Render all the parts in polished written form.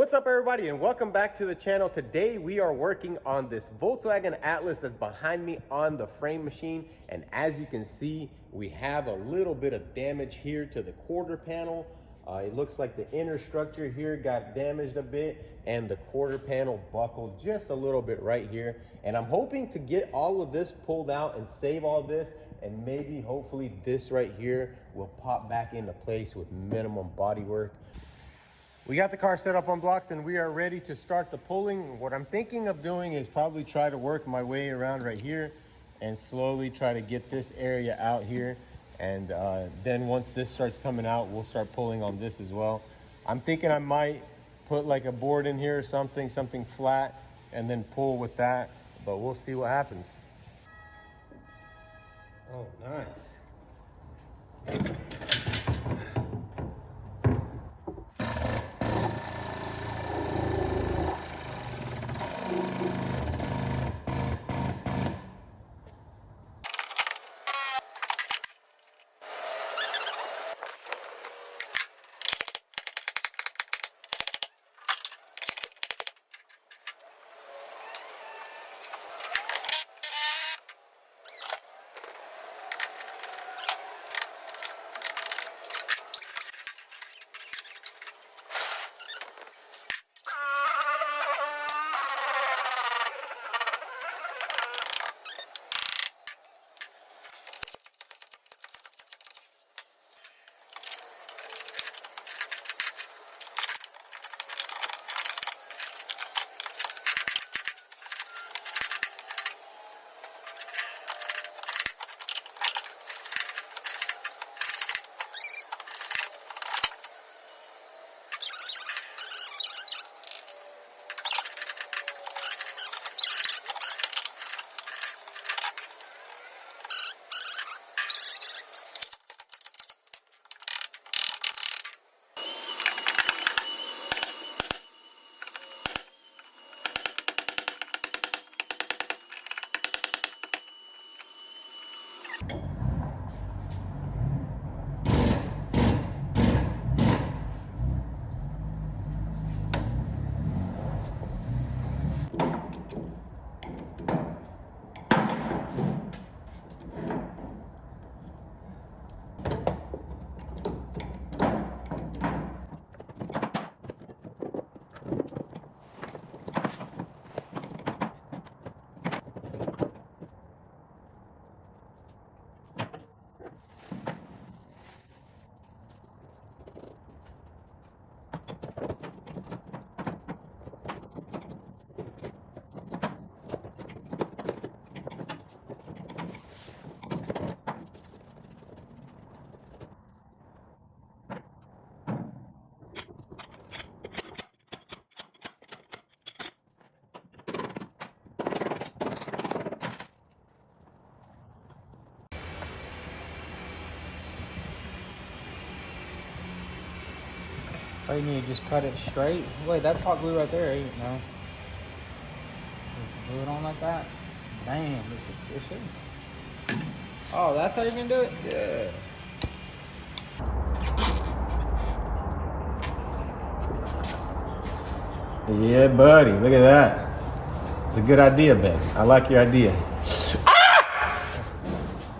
What's up everybody and welcome back to the channel. Today we are working on this Volkswagen Atlas that's behind me on the frame machine, and as you can see we have a little bit of damage here to the quarter panel. It looks like the inner structure here got damaged a bit and the quarter panel buckled just a little bit right here, and I'm hoping to get all of this pulled out and save all this, and maybe hopefully this right here will pop back into place with minimum body work. We got the car set up on blocks and we are ready to start the pulling. What I'm thinking of doing is probably try to work my way around right here and slowly try to get this area out here. And then once this starts coming out, we'll start pulling on this as well. I'm thinking I might put like a board in here or something flat, and then pull with that, but we'll see what happens. Oh, nice. Oh, you need to just cut it straight? Wait, that's hot glue right there, ain't it? No. Glue it on like that? Damn, this is. Oh, that's how you're gonna do it? Yeah. Yeah, buddy, look at that. It's a good idea, Ben. I like your idea.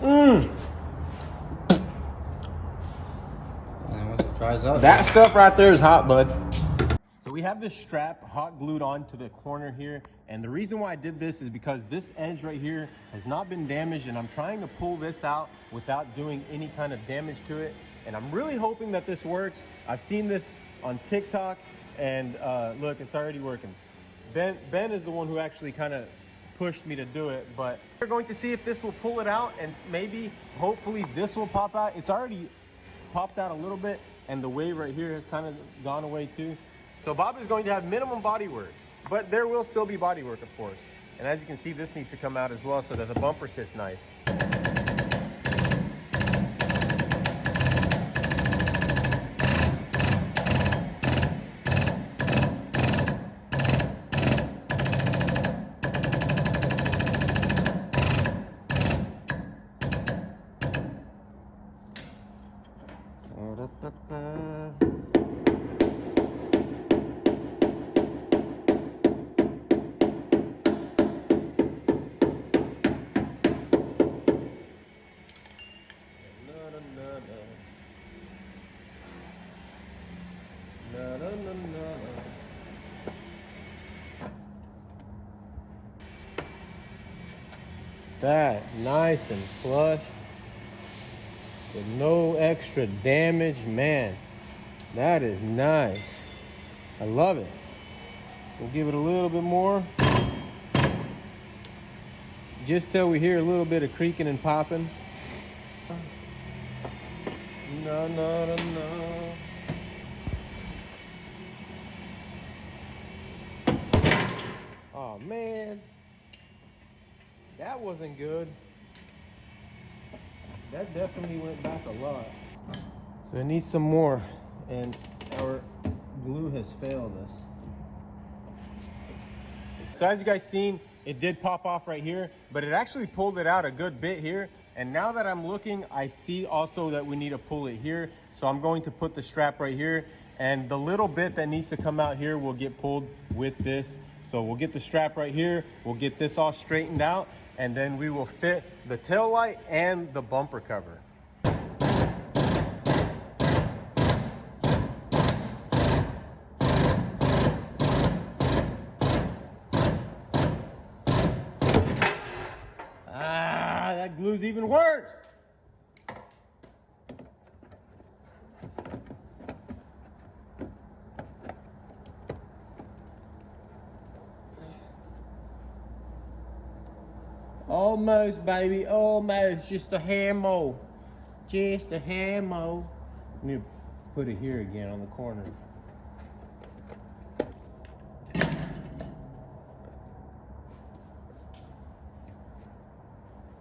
And once it dries up, That stuff right there is hot, bud. So we have this strap hot glued on to the corner here, and the reason why I did this is because this edge right here has not been damaged, and I'm trying to pull this out without doing any kind of damage to it, and I'm really hoping that this works. I've seen this on TikTok, and look, it's already working. Ben is the one who actually kind of pushed me to do it, but we're going to see if this will pull it out, and maybe hopefully this will pop out. It's already popped out a little bit, and the wave right here has kind of gone away too. So Bob is going to have minimum body work, but there will still be body work, of course. And as you can see, this needs to come out as well so that the bumper sits nice. that. Nice and flush. With no extra damage. Man, that is nice. I love it. We'll give it a little bit more. Just till we hear a little bit of creaking and popping. No, no, no, no. Oh man, that wasn't good. That definitely went back a lot. So it needs some more, and our glue has failed us. So as you guys seen, it did pop off right here, but it actually pulled it out a good bit here. And now that I'm looking, I see also that we need to pull it here. So I'm going to put the strap right here, and the little bit that needs to come out here will get pulled with this. So we'll get the strap right here, we'll get this all straightened out, and then we will fit the tail light and the bumper cover. Ah, that glue's even worse. Almost, baby, almost. Just a hair more. Just a hair more. Let me put it here again on the corner.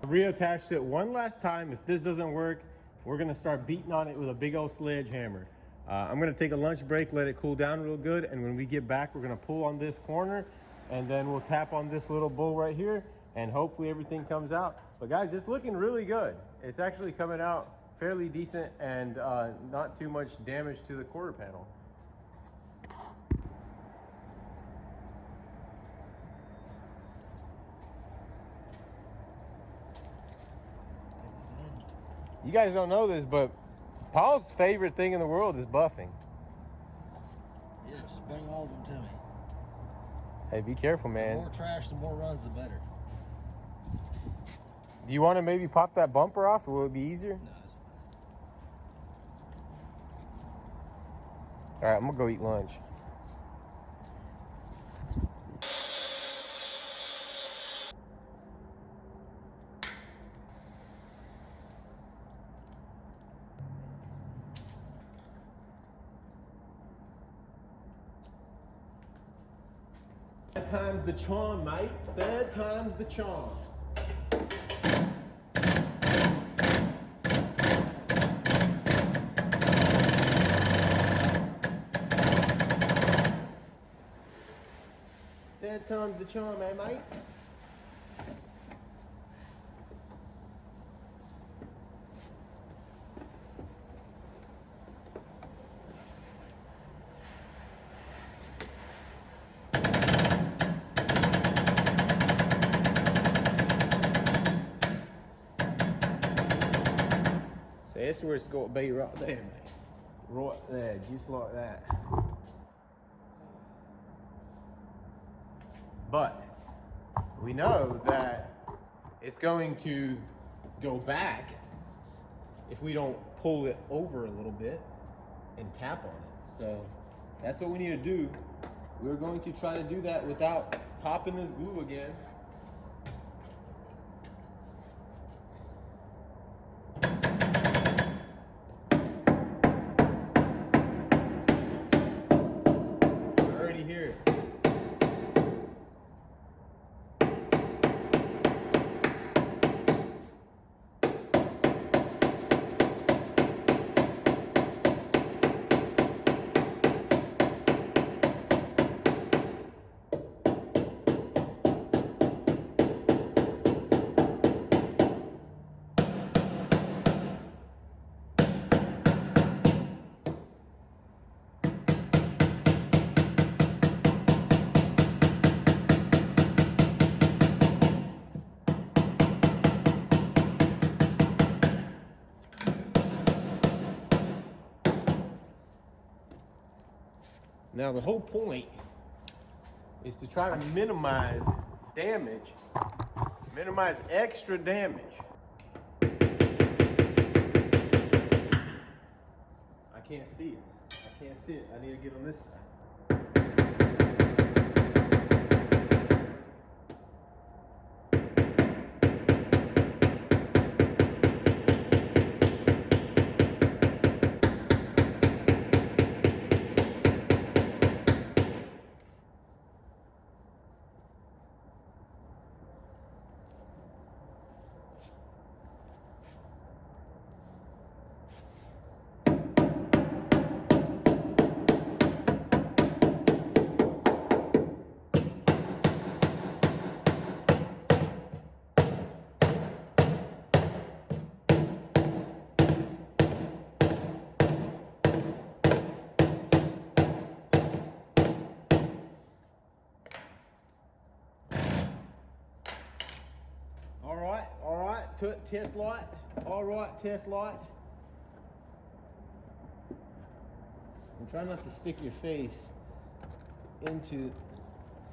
Reattached it one last time. If this doesn't work, we're gonna start beating on it with a big old sledgehammer. I'm gonna take a lunch break, let it cool down real good, and when we get back, we're gonna pull on this corner, and then we'll tap on this little bowl right here, and hopefully everything comes out. But guys, it's looking really good. It's actually coming out fairly decent, and not too much damage to the quarter panel. You guys don't know this, but Paul's favorite thing in the world is buffing. Yeah, just bring all of them to me. Hey, be careful, man. The more trash, the more runs, the better. Do you want to maybe pop that bumper off, or will it be easier? No, it's fine. All right, I'm gonna go eat lunch. Third time's the charm, mate. Third time's the charm. Third time's the charm, eh, mate? So that's where it's got to be right there, mate. Right there, just like that. But we know that it's going to go back if we don't pull it over a little bit and tap on it. So that's what we need to do. We're going to try to do that without popping this glue again. We're already here. Now the whole point is to try to minimize damage Minimize extra damage. I can't see it. I can't see it. I need to get on this side. All right, test light. All right, test light. And try not to stick your face into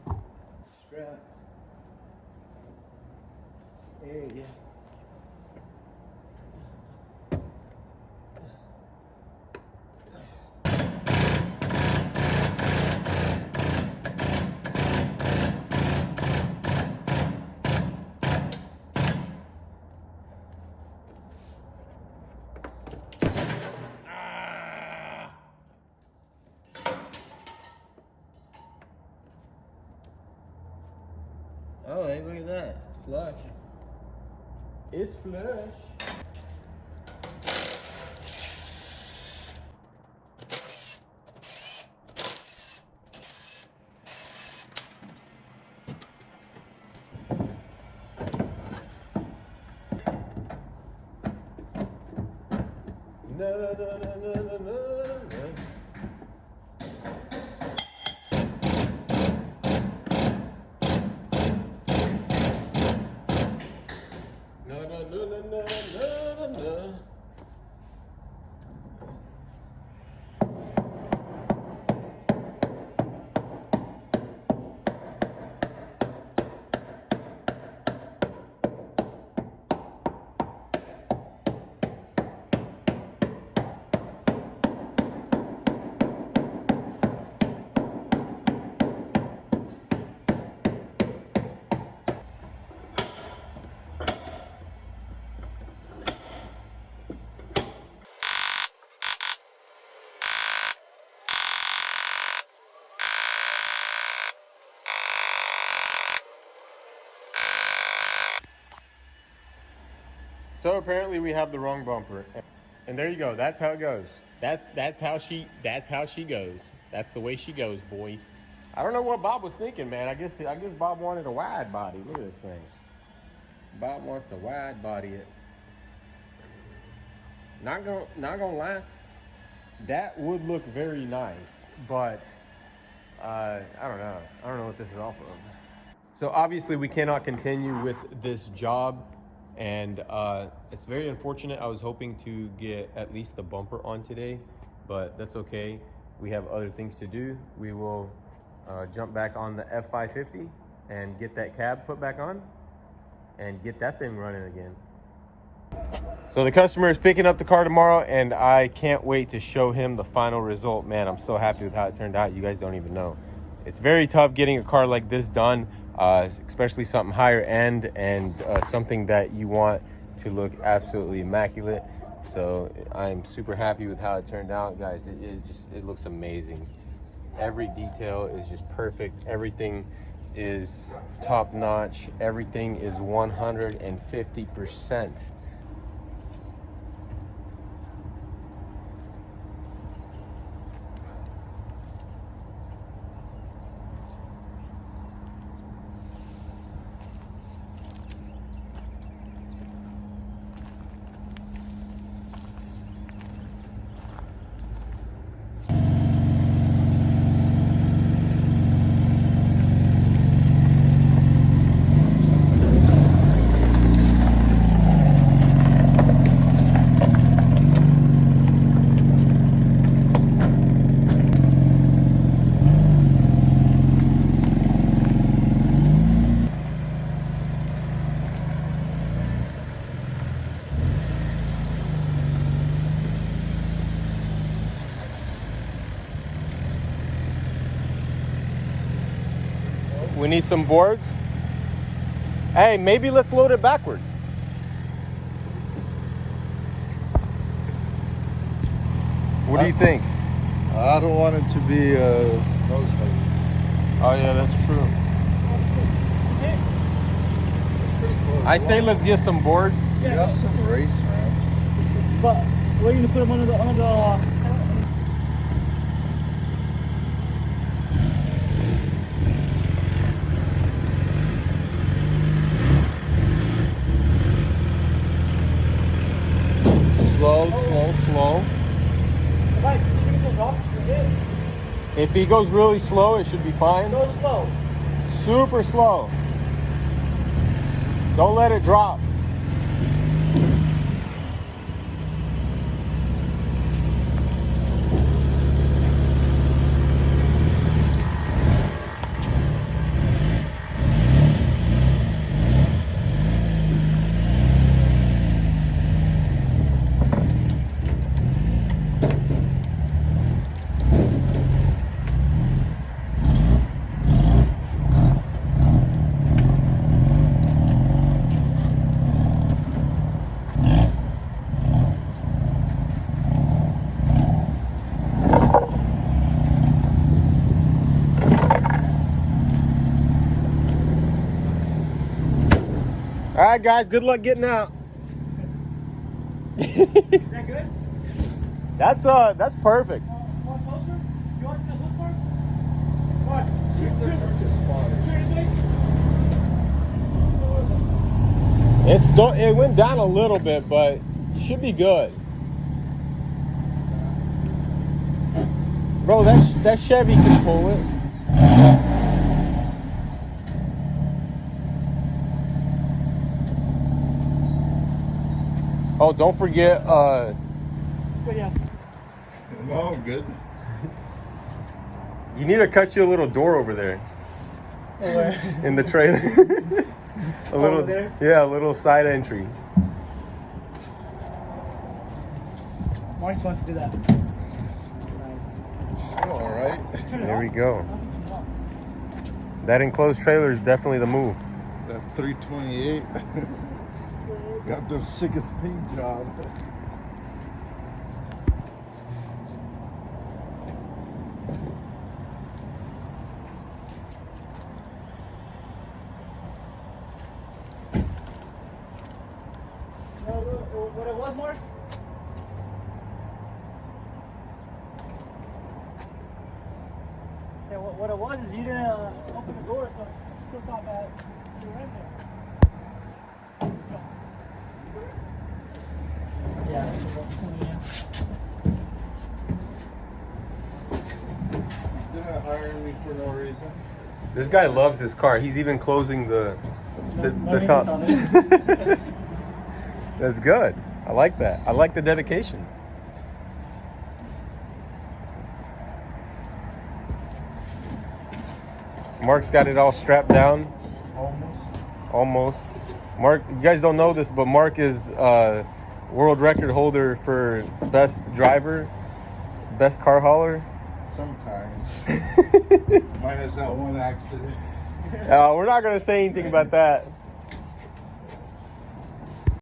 the strap. There you go. Oh, hey, look at that. It's flush. It's flush. No, no, no, no, no, no, no. So apparently we have the wrong bumper, and there you go. That's how it goes. That's how she goes. That's the way she goes, boys. I don't know what Bob was thinking, man. I guess Bob wanted a wide body. Look at this thing. Bob wants to wide body it. Not gonna lie, that would look very nice, but I don't know. I don't know what this is off of. So obviously we cannot continue with this job. And it's very unfortunate. I was hoping to get at least the bumper on today, but that's okay. We have other things to do. We will jump back on the F550 and get that cab put back on and get that thing running again. So the customer is picking up the car tomorrow, and I can't wait to show him the final result. Man, I'm so happy with how it turned out. You guys don't even know. It's very tough getting a car like this done. Especially something higher end and something that you want to look absolutely immaculate. So I'm super happy with how it turned out, guys. It looks amazing. Every detail is just perfect. Everything is top notch. Everything is 150%. We need some boards. Hey, maybe let's load it backwards. What do you think? I don't want it to be Volkswagen. Oh yeah, that's true. I say let's get some boards. You have some race ramps. But we're going to put them under the Slow. If he goes really slow, it should be fine. Go slow. Super slow. Don't let it drop. All right, guys, good luck getting out. Is that good? That's perfect. More closer? You want to look for it? What? See if the truck is spotted. It went down a little bit, but it should be good. Bro, that Chevy can pull it. Oh, don't forget, Good, yeah. No, good. you need to cut you a little door over there Where? in the trailer. a little, over there? yeah, a little side entry. Mark's wants to do that. Nice. All right. Turn it There off. we go. I don't think it's off. That enclosed trailer is definitely the move. That 328 got the sickest paint job. You know what it was, Mark? So what it was is you didn't open the door, so I still thought that you were in there. Yeah, that's about 20 amps. Didn't hire me for no reason. This guy loves his car. He's even closing the No top. maintenance on it. That's good. I like that. I like the dedication. Mark's got it all strapped down. Almost. Mark, you guys don't know this, but Mark is world record holder for best driver, best car hauler. Sometimes. Minus that one accident. We're not going to say anything about that.